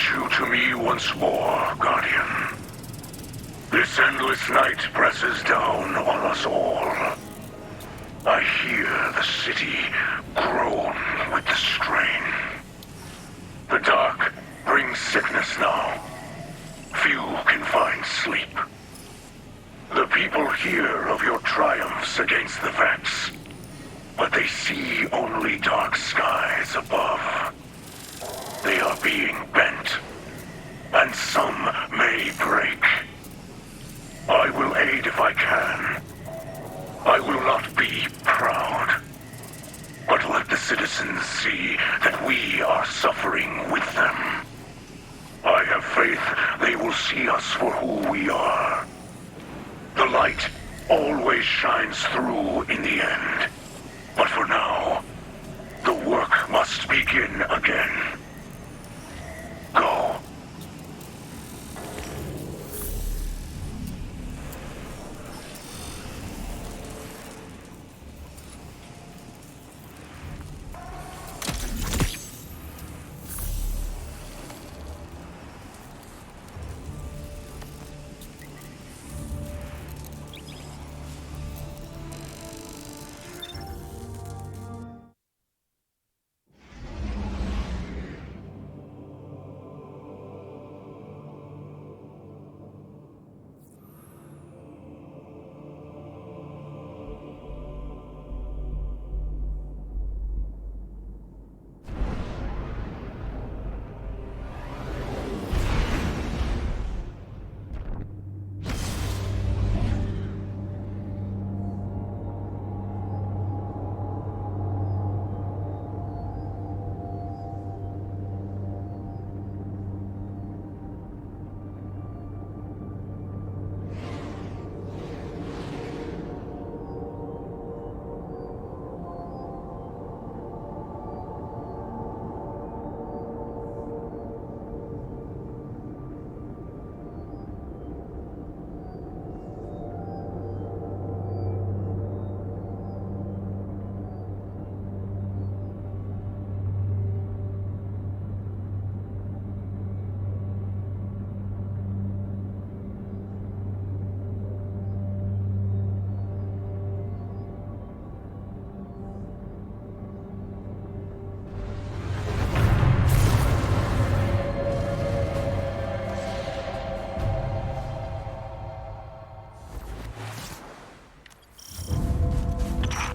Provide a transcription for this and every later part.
you to me once more, Guardian. This endless night presses down on us all. I hear the city groan with the strain. The dark brings sickness now. Few can find sleep. The people hear of your triumphs against the Vex, but they see only dark skies above. They are being bent, and some may break. I will aid if I can. I will not be proud, but let the citizens see that we are suffering with them. I have faith they will see us for who we are. The light always shines through in the end. But for now, the work must begin again. Go.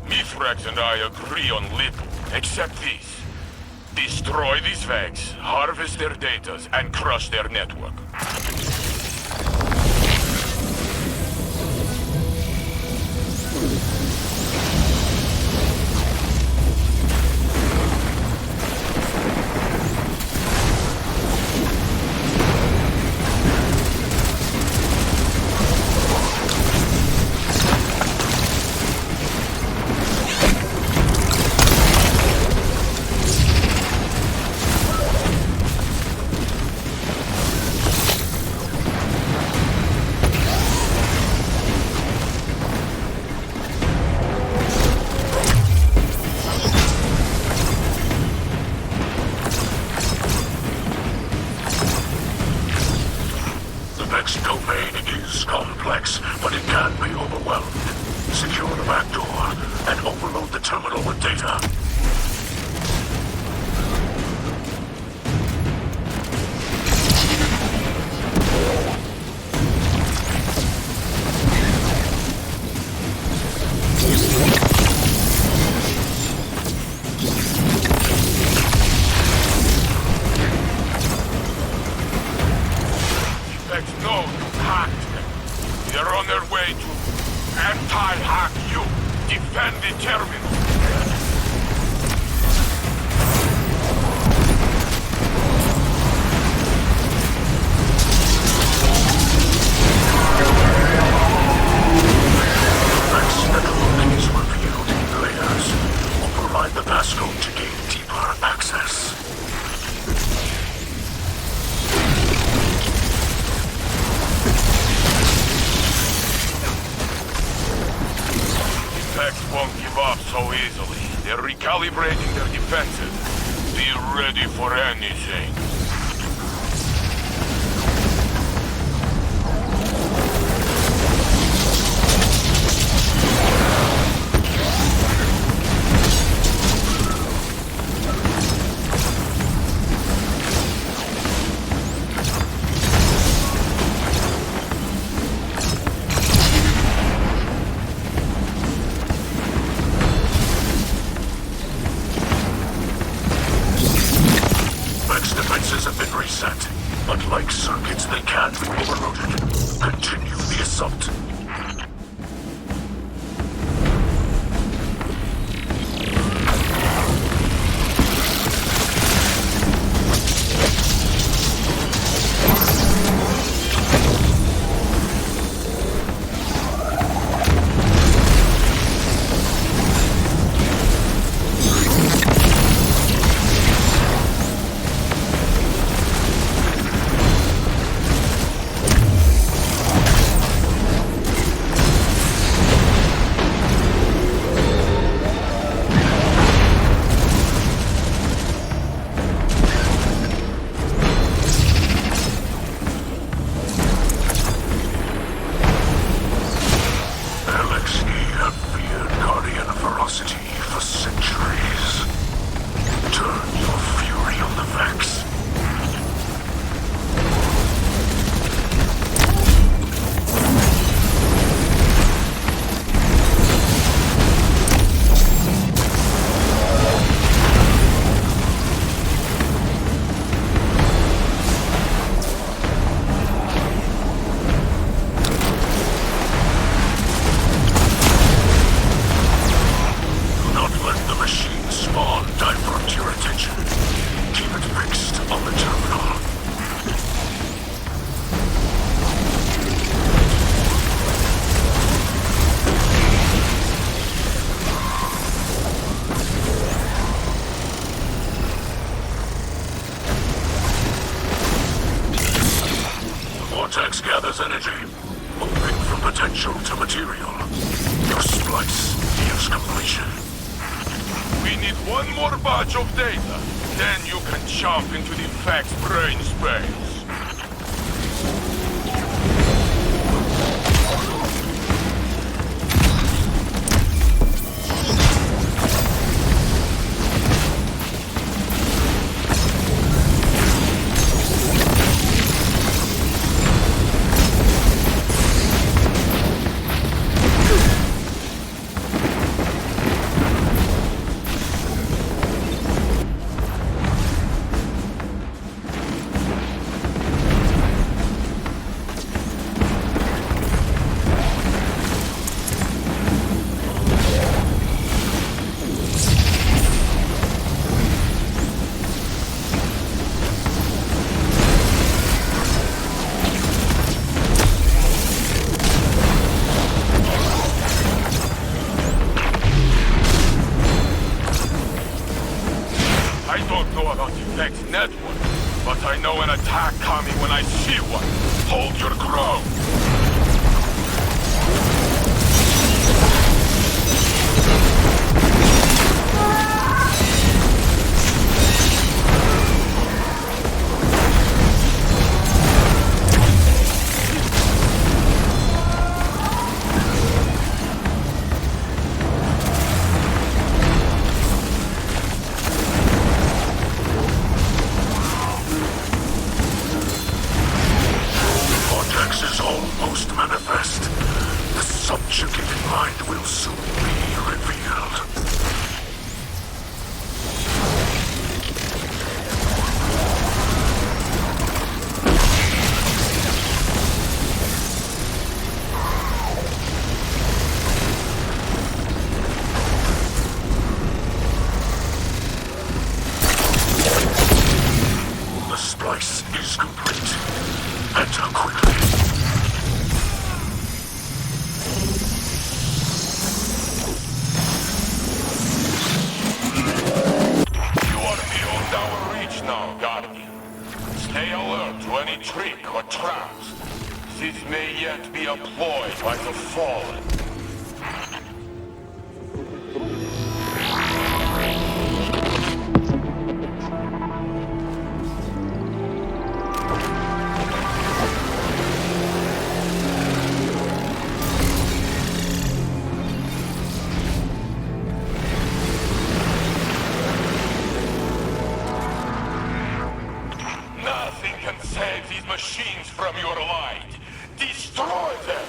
Mithrax and I agree on little, except this. Destroy these Vex, harvest their data, and crush their network. Won't give up so easily. They're recalibrating their defenses. Be ready for anything. But like circuits, they can be overloaded. Continue the assault. Vortex gathers energy, moving from potential to material. Your splice nears completion. We need one more batch of data. Then you can jump into the Vex brain space. I don't know about the Vex network, but I know an attack coming when I see one. Hold your ground! Almost manifest. The subjugated mind will soon be revealed. The splice is complete. Enter quickly. Now, Guardian. Stay alert to any trick or traps. This may yet be a ploy by the Fallen. Nothing can save these machines from your light. Destroy them!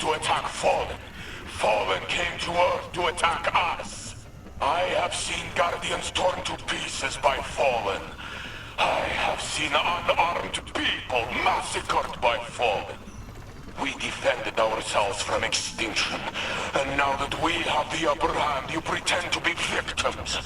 to attack Fallen. Fallen came to Earth to attack us. I have seen Guardians torn to pieces by Fallen. I have seen unarmed people massacred by Fallen. We defended ourselves from extinction, and now that we have the upper hand, you pretend to be victims.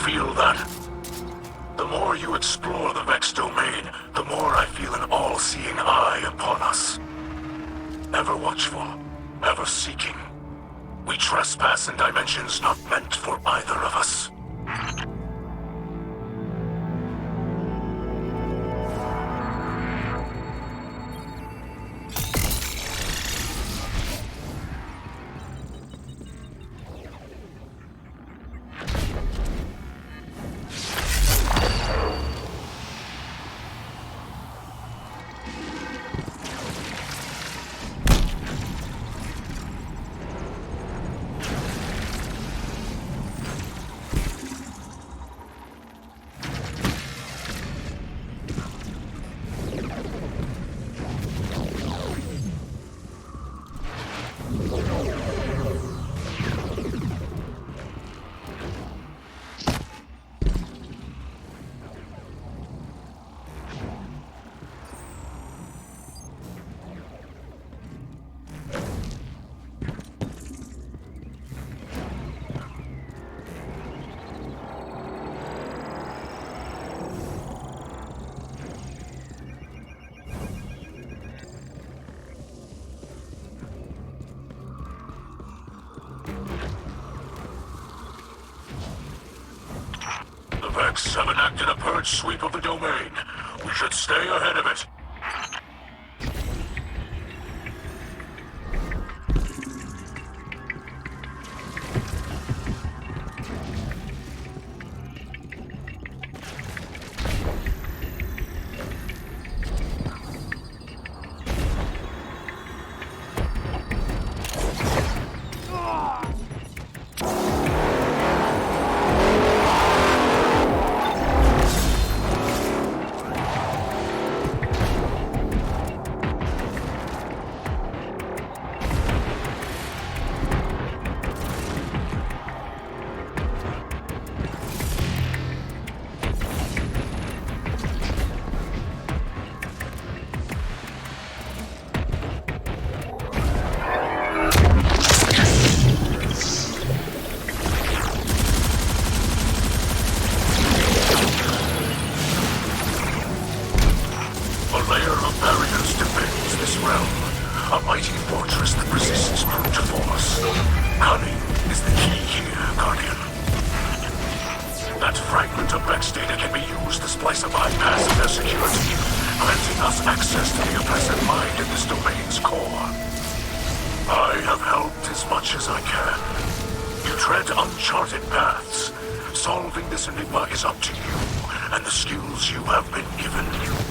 Feel that? The more you explore the Vex domain, the more I feel an all-seeing eye upon us. Ever watchful, ever seeking. We trespass in dimensions not meant for either of us. Vex have enacted a purge sweep of the domain. We should stay ahead of it. Rex data can be used to splice a bypass of their security, granting us access to the oppressive mind in this domain's core. I have helped as much as I can. You tread uncharted paths. Solving this enigma is up to you and the skills you have been given.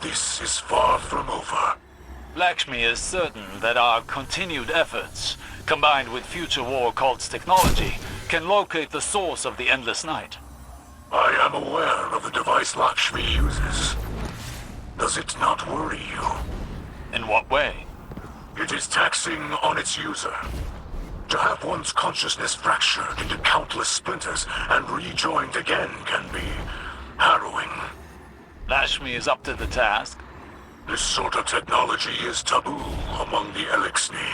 this is far from over. Lakshmi is certain that our continued efforts, combined with future war cult's technology, can locate the source of the Endless Night. I am aware of the device Lakshmi uses. Does it not worry you? In what way? It is taxing on its user. To have one's consciousness fractured into countless splinters and rejoined again can be harrowing. Lakshmi is up to the task. This sort of technology is taboo among the Elixni.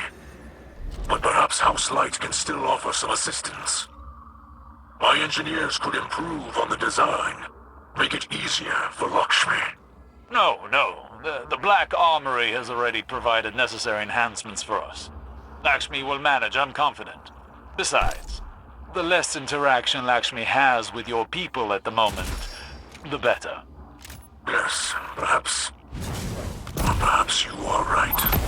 But perhaps House Light can still offer some assistance. My engineers could improve on the design, make it easier for Lakshmi. No. The Black Armory has already provided necessary enhancements for us. Lakshmi will manage, I'm confident. Besides, the less interaction Lakshmi has with your people at the moment, the better. Yes, perhaps you are right.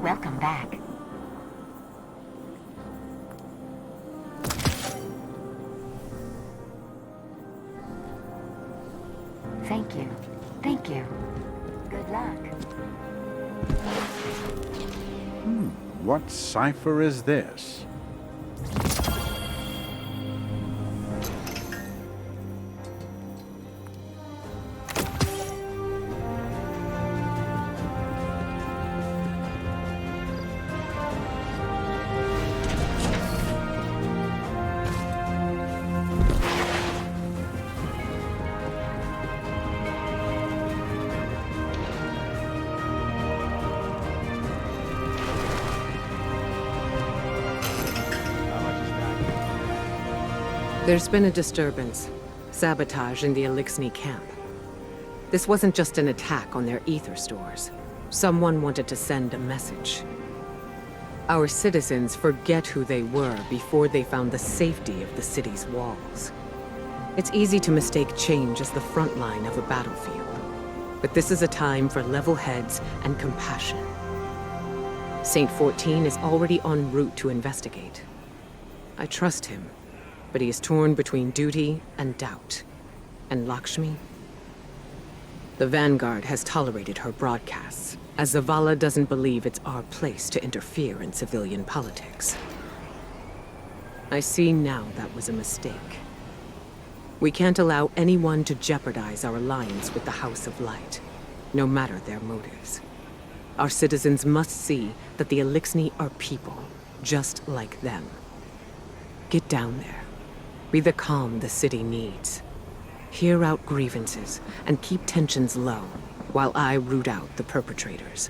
Welcome back. Thank you. Thank you. Good luck. What cipher is this? There's been a disturbance. Sabotage in the Elixni camp. This wasn't just an attack on their ether stores. Someone wanted to send a message. Our citizens forget who they were before they found the safety of the city's walls. It's easy to mistake change as the front line of a battlefield. But this is a time for level heads and compassion. Saint 14 is already en route to investigate. I trust him, but he is torn between duty and doubt. And Lakshmi? The Vanguard has tolerated her broadcasts, as Zavala doesn't believe it's our place to interfere in civilian politics. I see now that was a mistake. We can't allow anyone to jeopardize our alliance with the House of Light, no matter their motives. Our citizens must see that the Elixni are people, just like them. Get down there. Be the calm the city needs. Hear out grievances and keep tensions low while I root out the perpetrators.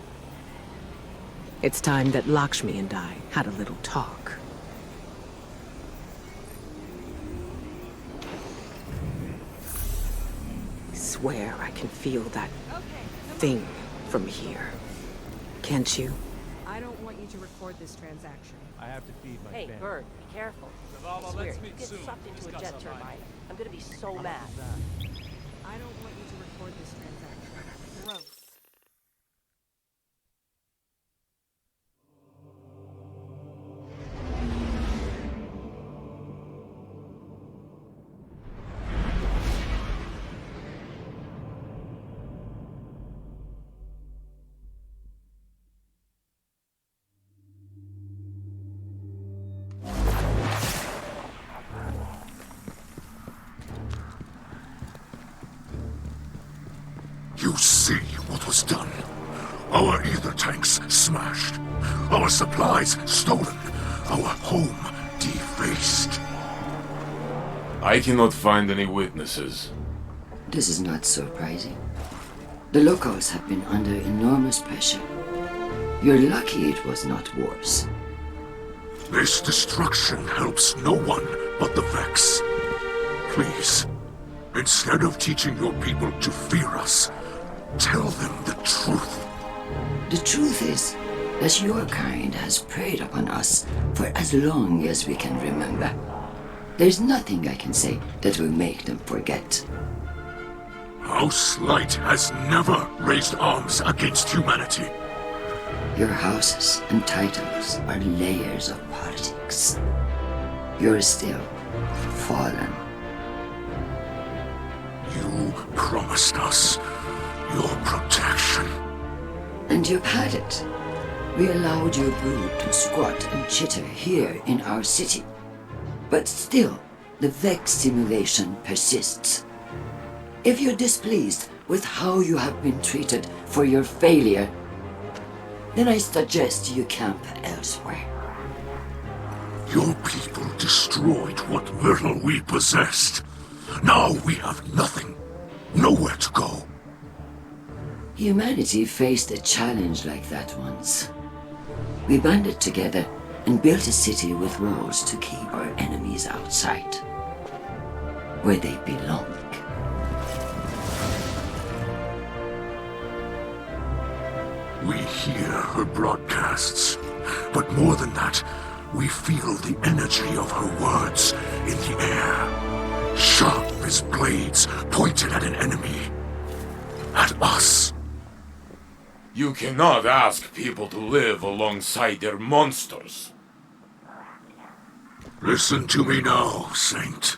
It's time that Lakshmi and I had a little talk. I swear I can feel that thing from here. Can't you? I don't want you to record this transaction. I have to feed my Hey, family. Bird, be careful. Zavala, Swear, let's you meet get soon. sucked into a Discuss jet our turbine. findings. I'm gonna be so mad. I don't want you to record this transaction. Gross. smashed, our supplies stolen, our home defaced. I cannot find any witnesses. This is not surprising. The locals have been under enormous pressure. You're lucky it was not worse. This destruction helps no one but the Vex. Please, instead of teaching your people to fear us, tell them the truth. The truth is that your kind has preyed upon us for as long as we can remember. There's nothing I can say that will make them forget. House Light has never raised arms against humanity. Your houses and titles are layers of politics. You're still fallen. You promised us your protection. And you've had it. We allowed your brood to squat and chitter here in our city. But still, the Vex simulation persists. If you're displeased with how you have been treated for your failure, then I suggest you camp elsewhere. Your people destroyed what little we possessed. Now we have nothing. Nowhere to go. Humanity faced a challenge like that once. We banded together and built a city with walls to keep our enemies outside, where they belong. We hear her broadcasts, but more than that, we feel the energy of her words in the air. Sharp as blades pointed at an enemy. At us. You cannot ask people to live alongside their monsters. Listen to me now, Saint.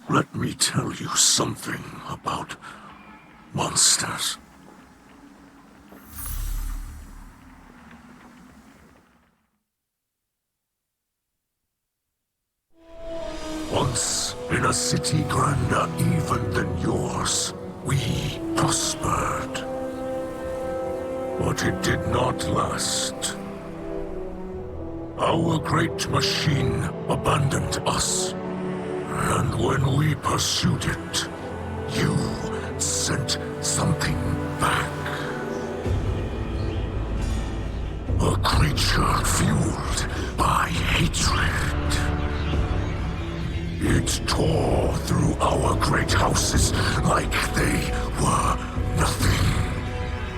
Let me tell you something about monsters. Once, in a city grander even than yours, we prospered. But it did not last. Our great machine abandoned us. And when we pursued it, you sent something back. A creature fueled by hatred. It tore through our great houses like they were nothing.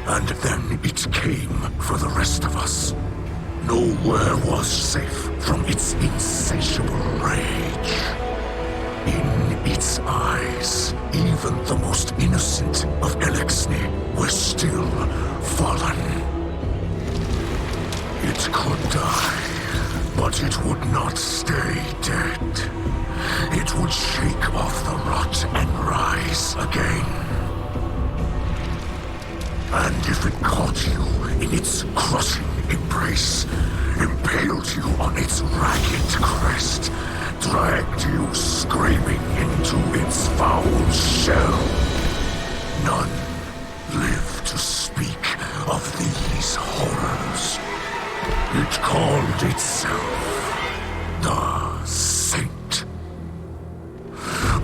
And then it came for the rest of us. Nowhere was safe from its insatiable rage. In its eyes, even the most innocent of Elixni were still fallen. It could die, but it would not stay dead. It would shake off the rot and rise again. And if it caught you in its crushing embrace, impaled you on its ragged crest, dragged you screaming into its foul shell, none live to speak of these horrors. It called itself the Saint.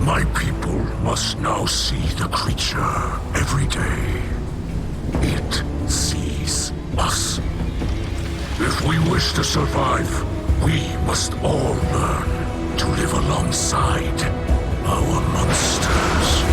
My people must now see the creature every day. It sees us. If we wish to survive, we must all learn to live alongside our monsters.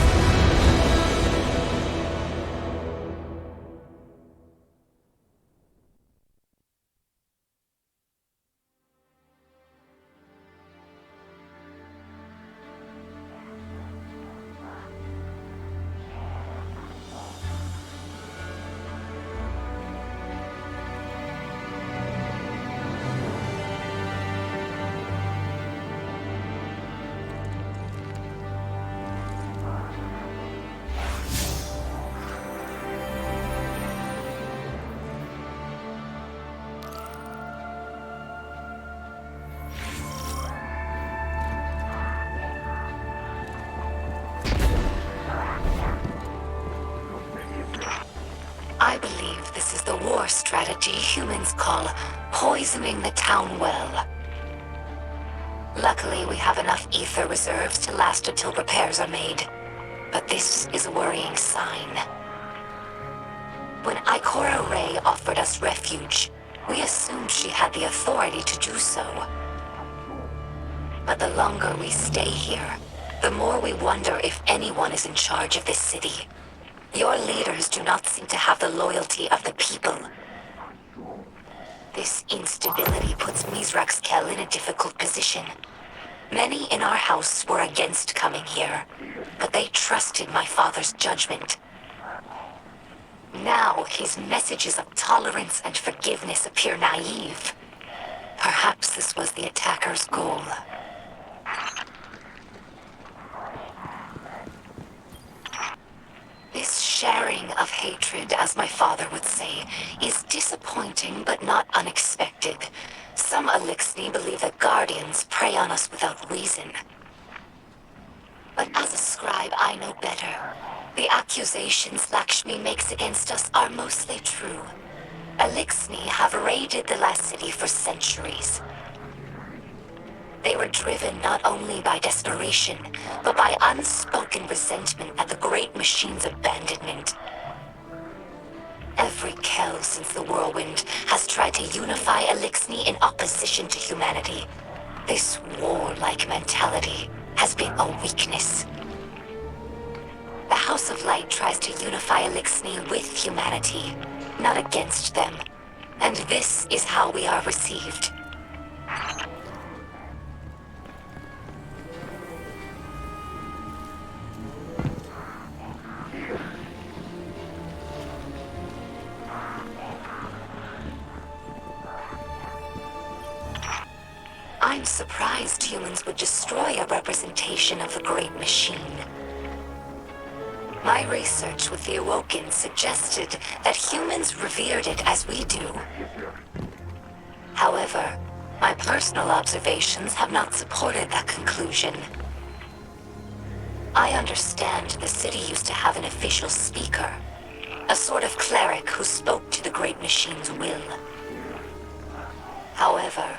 activity humans call poisoning the town well. Luckily, we have enough ether reserves to last until repairs are made. But this is a worrying sign. When Ikora Rey offered us refuge, we assumed she had the authority to do so. But the longer we stay here, the more we wonder if anyone is in charge of this city. Your leaders do not seem to have the loyalty of the people. This instability puts Mizraxkel in a difficult position. Many in our house were against coming here, but they trusted my father's judgment. Now, his messages of tolerance and forgiveness appear naive. Perhaps this was the attacker's goal. This sharing of hatred, as my father would say, is disappointing but not unexpected. Some Elixni believe that Guardians prey on us without reason. But as a scribe, I know better. The accusations Lakshmi makes against us are mostly true. Elixni have raided the last city for centuries. They were driven not only by desperation, but by unspoken resentment at the Great Machine's abandonment. Every Kel since the Whirlwind has tried to unify Elixni in opposition to humanity. This warlike mentality has been a weakness. The House of Light tries to unify Elixni with humanity, not against them. And this is how we are received. I'm surprised humans would destroy a representation of the Great Machine. My research with the Awoken suggested that humans revered it as we do. However, my personal observations have not supported that conclusion. I understand the city used to have an official speaker, a sort of cleric who spoke to the Great Machine's will. However,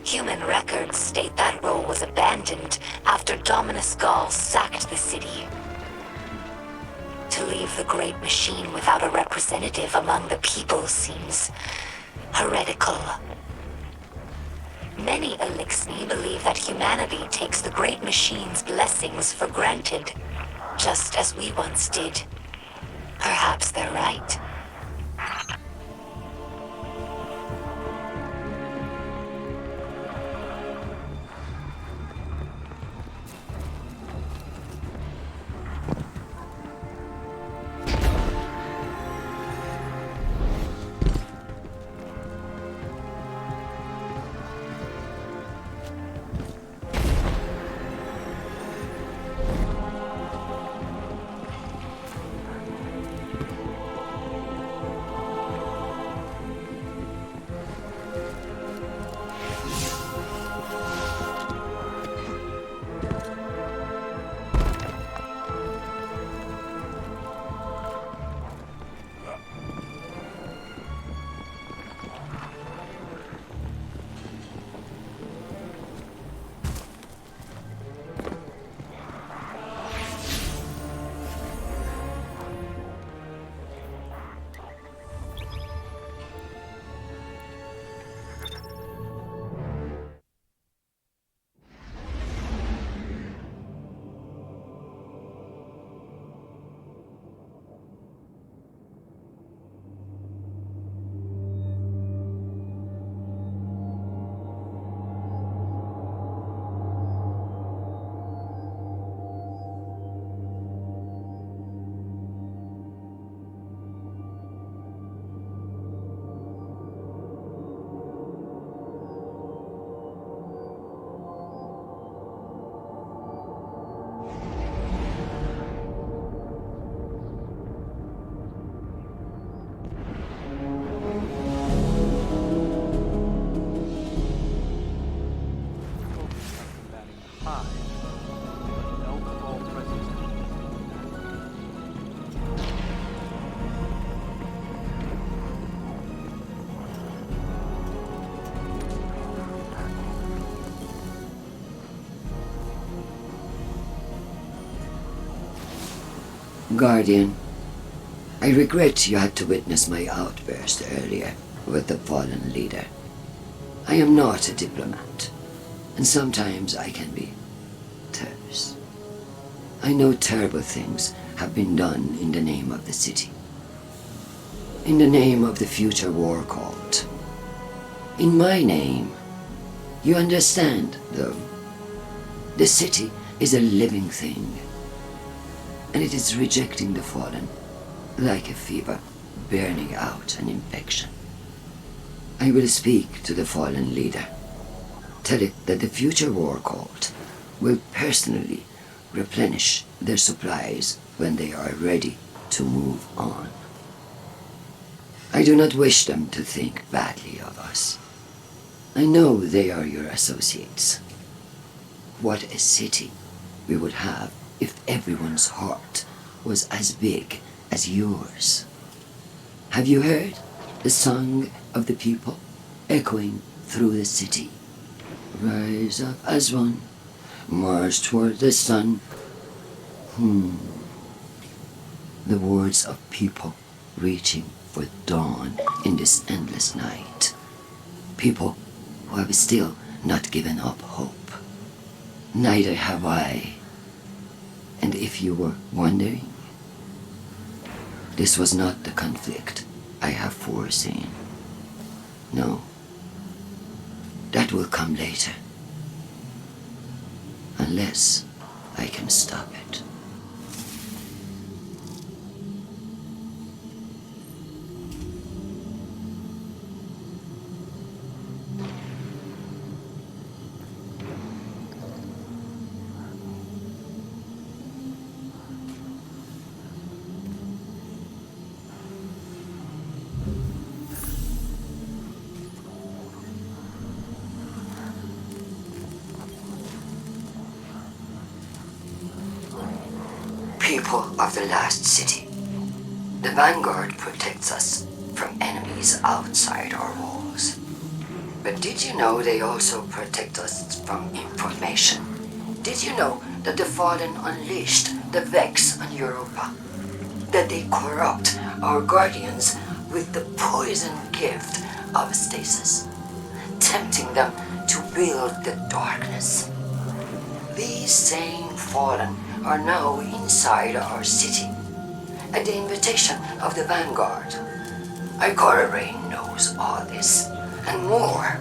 human records state that role was abandoned after Dominus Gaul sacked the city. To leave the Great Machine without a representative among the people seems heretical. Many Elixni believe that humanity takes the Great Machine's blessings for granted, just as we once did. Perhaps they're right. Guardian, I regret you had to witness my outburst earlier with the fallen leader. I am not a diplomat, and sometimes I can be terse. I know terrible things have been done in the name of the city. In the name of the future war cult. In my name. You understand, though. The city is a living thing, and it is rejecting the fallen, like a fever burning out an infection. I will speak to the fallen leader. Tell it that the future war cult will personally replenish their supplies when they are ready to move on. I do not wish them to think badly of us. I know they are your associates. What a city we would have if everyone's heart was as big as yours. Have you heard the song of the people echoing through the city? Rise up as one, march toward the sun. The words of people reaching for dawn in this endless night. People who have still not given up hope. Neither have I. And if you were wondering, this was not the conflict I have foreseen. No. That will come later. Unless I can stop it. People of the last city. The Vanguard protects us from enemies outside our walls. But did you know they also protect us from information? Did you know that the Fallen unleashed the Vex on Europa? That they corrupt our guardians with the poison gift of stasis, tempting them to build the darkness? These same Fallen are now inside our city, at the invitation of the Vanguard. Ikora Rain knows all this, and more.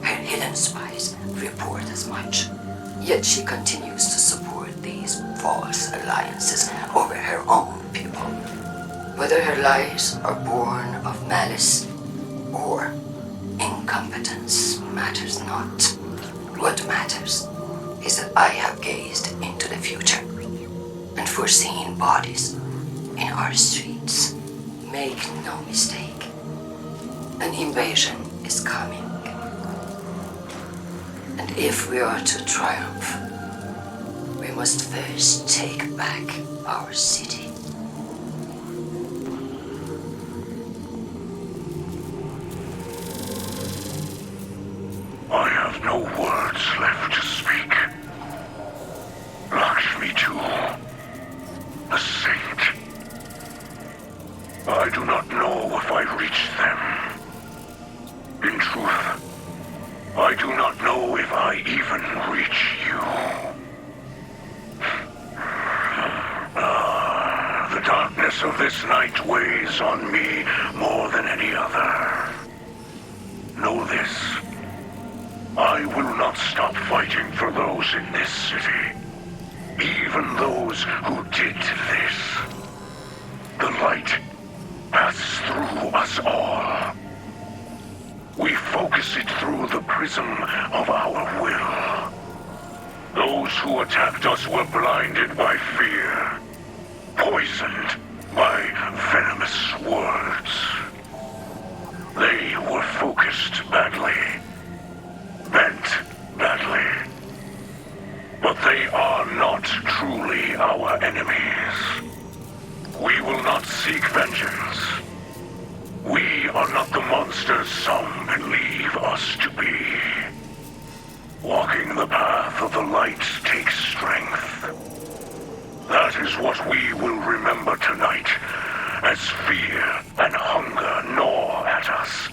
Her hidden spies report as much, yet she continues to support these false alliances over her own people. Whether her lies are born of malice or incompetence matters not. What matters is that I have gazed into the future and foreseen bodies in our streets. Make no mistake, an invasion is coming. And if we are to triumph, we must first take back our city. I have no words left to speak. Lakshmi too, the saint. I do not know if I reached them. In truth, I do not know if I even reach you. The darkness of this night weighs on me more than any other. Know this. I will not stop fighting for those in this city. Even those who did this. The light passes through us all. We focus it through the prism of our will. Those who attacked us were blinded by fear, poisoned by venomous words. They were focused badly, bent badly. But they are not truly our enemies. We will not seek vengeance. We are not the monsters some believe us to be. Walking the path of the light takes strength. That is what we will remember tonight, as fear and hunger gnaw at us.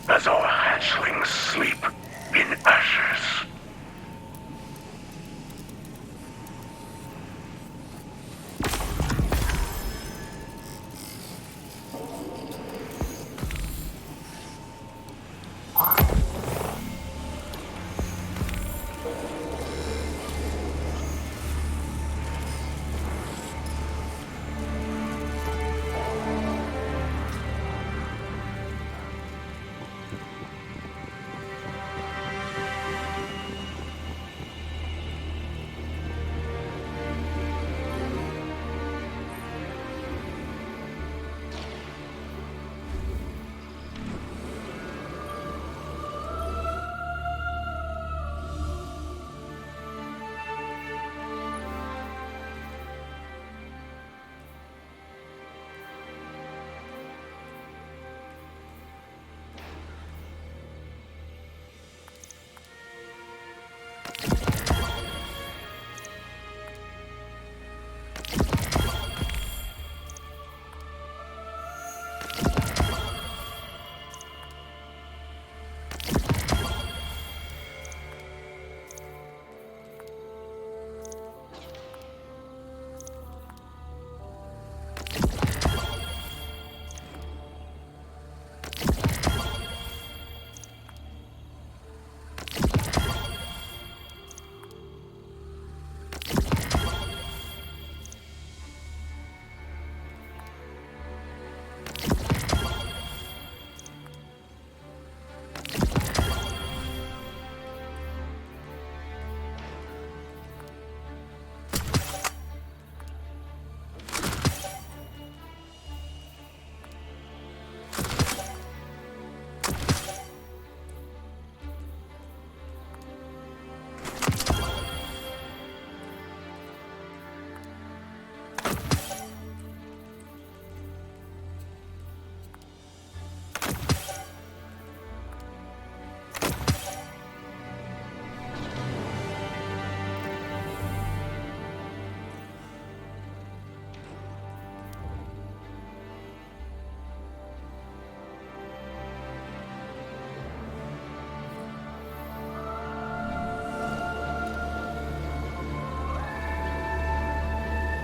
As our hatchlings sleep in ashes.